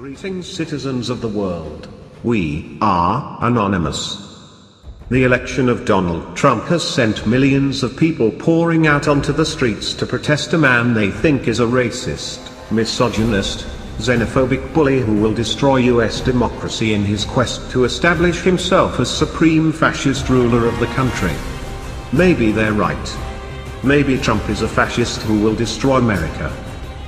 Greetings, citizens of the world. We are anonymous. The election of Donald Trump has sent millions of people pouring out onto the streets to protest a man they think is a racist, misogynist, xenophobic bully who will destroy US democracy in his quest to establish himself as supreme fascist ruler of the country. Maybe they're right. Maybe Trump is a fascist who will destroy America.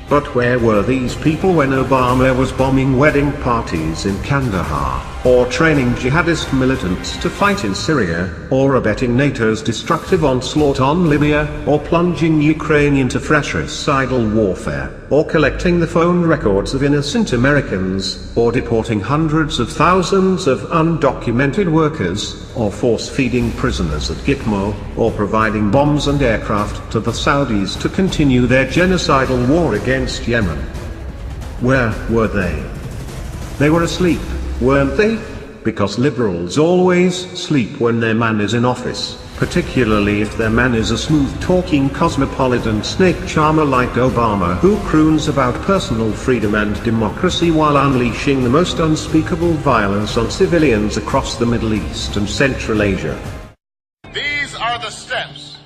But where were these people when Obama was bombing wedding parties in Kandahar, or training jihadist militants to fight in Syria, or abetting NATO's destructive onslaught on Libya, or plunging Ukraine into fratricidal warfare, or collecting the phone records of innocent Americans, or deporting hundreds of thousands of undocumented workers, or force-feeding prisoners at Gitmo, or providing bombs and aircraft to the Saudis to continue their genocidal war against Yemen? Where were they? They were asleep, weren't they? Because liberals always sleep when their man is in office, particularly if their man is a smooth-talking cosmopolitan snake charmer like Obama, who croons about personal freedom and democracy while unleashing the most unspeakable violence on civilians across the Middle East and Central Asia. These are the steps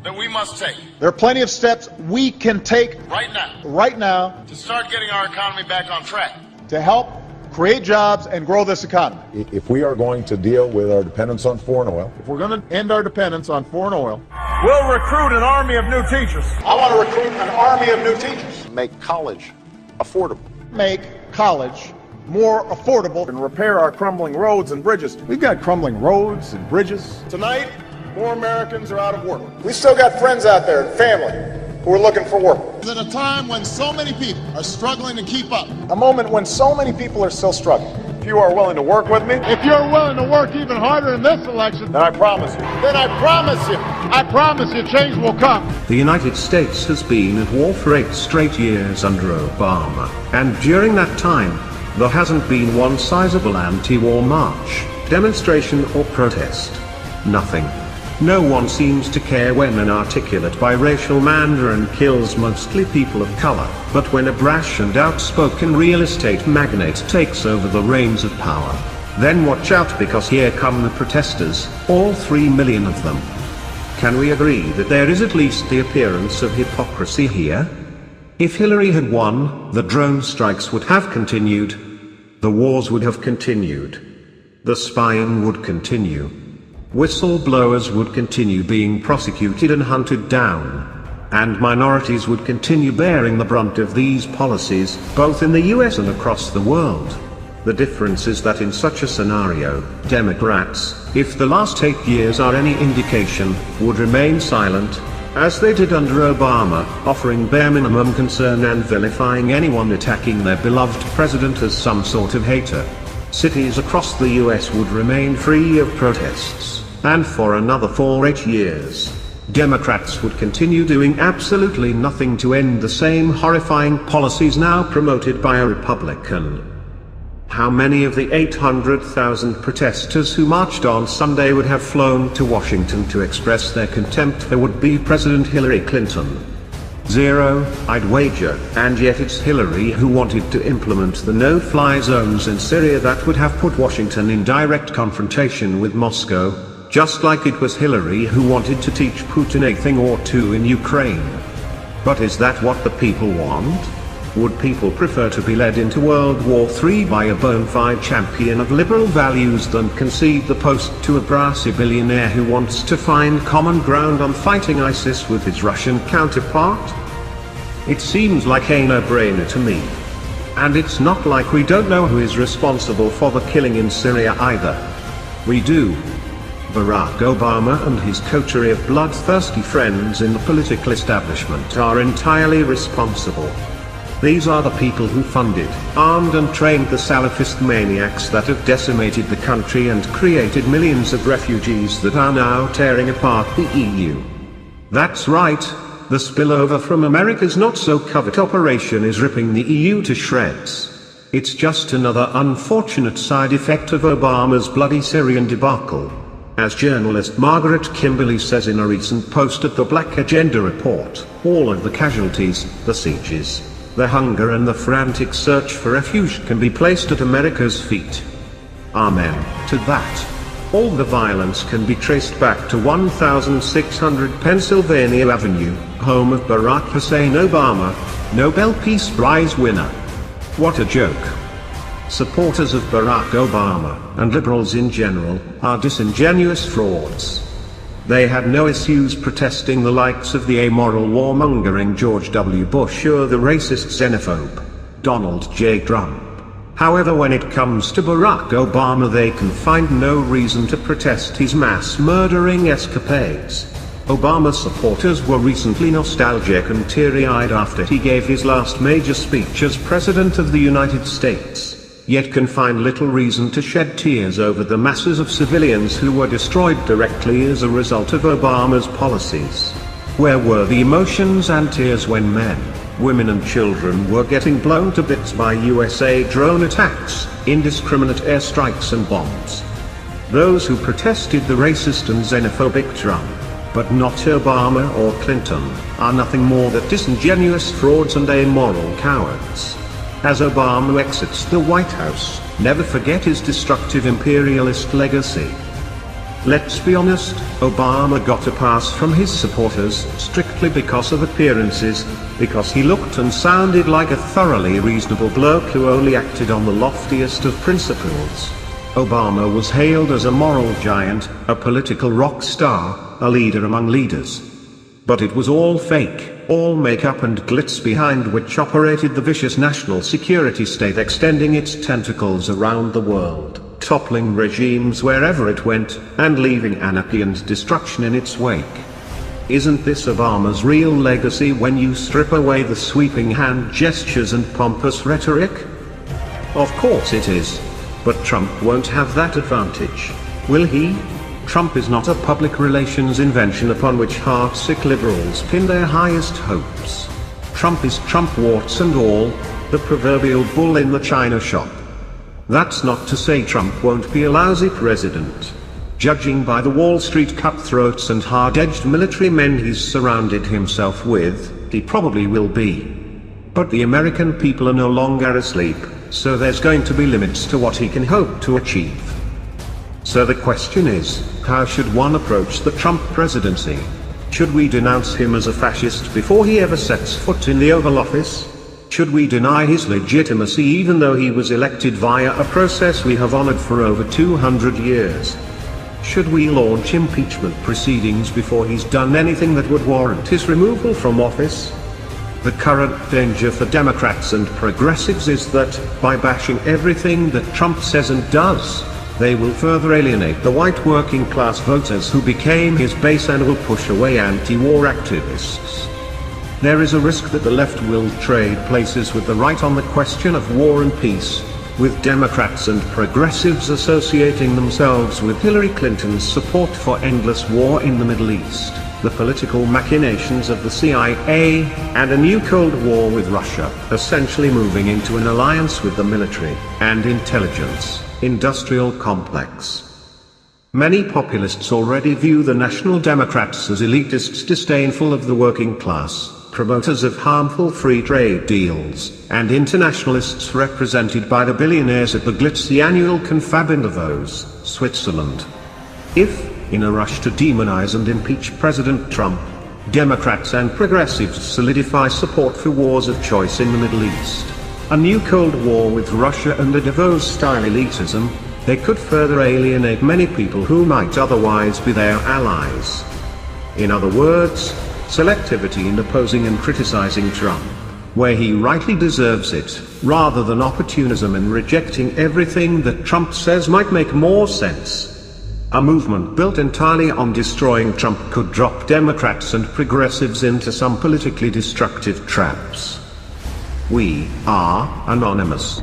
that we must take. There are plenty of steps we can take right now to start getting our economy back on track, to help create jobs and grow this economy. If we are going to deal with our dependence on foreign oil, If we're going to end our dependence on foreign oil, we'll recruit an army of new teachers. I want to recruit an army of new teachers. make college affordable. Make college more affordable and repair our crumbling roads and bridges. We've got crumbling roads and bridges. Tonight, more Americans are out of work. We still got friends out there and family who are looking for work. At a time when so many people are struggling to keep up. A moment when so many people are still struggling. If you are willing to work with me, If you're willing to work even harder in this election, then I promise you, change will come. The United States has been at war for 8 straight years under Obama, and during that time, there hasn't been one sizable anti-war march, demonstration or protest. Nothing. No one seems to care when an articulate biracial mandarin kills mostly people of color, but when a brash and outspoken real estate magnate takes over the reins of power, then watch out, because here come the protesters, all 3 million of them. Can we agree that there is at least the appearance of hypocrisy here? If Hillary had won, the drone strikes would have continued. The wars would have continued. The spying would continue. Whistleblowers would continue being prosecuted and hunted down. And minorities would continue bearing the brunt of these policies, both in the US and across the world. The difference is that in such a scenario, Democrats, if the last 8 years are any indication, would remain silent, as they did under Obama, offering bare minimum concern and vilifying anyone attacking their beloved president as some sort of hater. Cities across the US would remain free of protests, and for another 8 years, Democrats would continue doing absolutely nothing to end the same horrifying policies now promoted by a Republican. How many of the 800,000 protesters who marched on Sunday would have flown to Washington to express their contempt for would-be President Hillary Clinton? 0, I'd wager, and yet it's Hillary who wanted to implement the no-fly zones in Syria that would have put Washington in direct confrontation with Moscow, just like it was Hillary who wanted to teach Putin a thing or two in Ukraine. But is that what the people want? Would people prefer to be led into World War III by a bona fide champion of liberal values than concede the post to a brassy billionaire who wants to find common ground on fighting ISIS with his Russian counterpart? It seems like a no-brainer to me. And it's not like we don't know who is responsible for the killing in Syria either. We do. Barack Obama and his coterie of bloodthirsty friends in the political establishment are entirely responsible. These are the people who funded, armed and trained the Salafist maniacs that have decimated the country and created millions of refugees that are now tearing apart the EU. That's right, the spillover from America's not-so-covert operation is ripping the EU to shreds. It's just another unfortunate side effect of Obama's bloody Syrian debacle. As journalist Margaret Kimberly says in a recent post at the Black Agenda report, all of the casualties, the sieges, the hunger and the frantic search for refuge can be placed at America's feet. Amen to that. All the violence can be traced back to 1600 Pennsylvania Avenue, home of Barack Hussein Obama, Nobel Peace Prize winner. What a joke. Supporters of Barack Obama, and liberals in general, are disingenuous frauds. They had no issues protesting the likes of the amoral warmongering George W. Bush or the racist xenophobe Donald J. Trump. However, when it comes to Barack Obama, they can find no reason to protest his mass murdering escapades. Obama supporters were recently nostalgic and teary-eyed after he gave his last major speech as President of the United States, yet can find little reason to shed tears over the masses of civilians who were destroyed directly as a result of Obama's policies. Where were the emotions and tears when men, women and children were getting blown to bits by USA drone attacks, indiscriminate airstrikes and bombs? Those who protested the racist and xenophobic Trump, but not Obama or Clinton, are nothing more than disingenuous frauds and amoral cowards. As Obama exits the White House, never forget his destructive imperialist legacy. Let's be honest, Obama got a pass from his supporters strictly because of appearances, because he looked and sounded like a thoroughly reasonable bloke who only acted on the loftiest of principles. Obama was hailed as a moral giant, a political rock star, a leader among leaders. But it was all fake, all make-up and glitz behind which operated the vicious national security state, extending its tentacles around the world, toppling regimes wherever it went, and leaving anarchy and destruction in its wake. Isn't this Obama's real legacy when you strip away the sweeping hand gestures and pompous rhetoric? Of course it is. But Trump won't have that advantage, will he? Trump is not a public relations invention upon which heartsick liberals pin their highest hopes. Trump is Trump, warts and all, the proverbial bull in the china shop. That's not to say Trump won't be a lousy president. Judging by the Wall Street cutthroats and hard-edged military men he's surrounded himself with, he probably will be. But the American people are no longer asleep, so there's going to be limits to what he can hope to achieve. So the question is, how should one approach the Trump presidency? Should we denounce him as a fascist before he ever sets foot in the Oval Office? Should we deny his legitimacy even though he was elected via a process we have honored for over 200 years? Should we launch impeachment proceedings before he's done anything that would warrant his removal from office? The current danger for Democrats and progressives is that, by bashing everything that Trump says and does, they will further alienate the white working class voters who became his base and will push away anti-war activists. There is a risk that the left will trade places with the right on the question of war and peace, with Democrats and progressives associating themselves with Hillary Clinton's support for endless war in the Middle East, the political machinations of the CIA, and a new Cold War with Russia, essentially moving into an alliance with the military and intelligence industrial complex. Many populists already view the National Democrats as elitists disdainful of the working class, promoters of harmful free trade deals, and internationalists represented by the billionaires at the glitzy annual confab in Davos, Switzerland. If, in a rush to demonize and impeach President Trump, Democrats and progressives solidify support for wars of choice in the Middle East, a new Cold War with Russia and a Davos-style elitism, they could further alienate many people who might otherwise be their allies. In other words, selectivity in opposing and criticizing Trump, where he rightly deserves it, rather than opportunism in rejecting everything that Trump says might make more sense. A movement built entirely on destroying Trump could drop Democrats and progressives into some politically destructive traps. We are anonymous.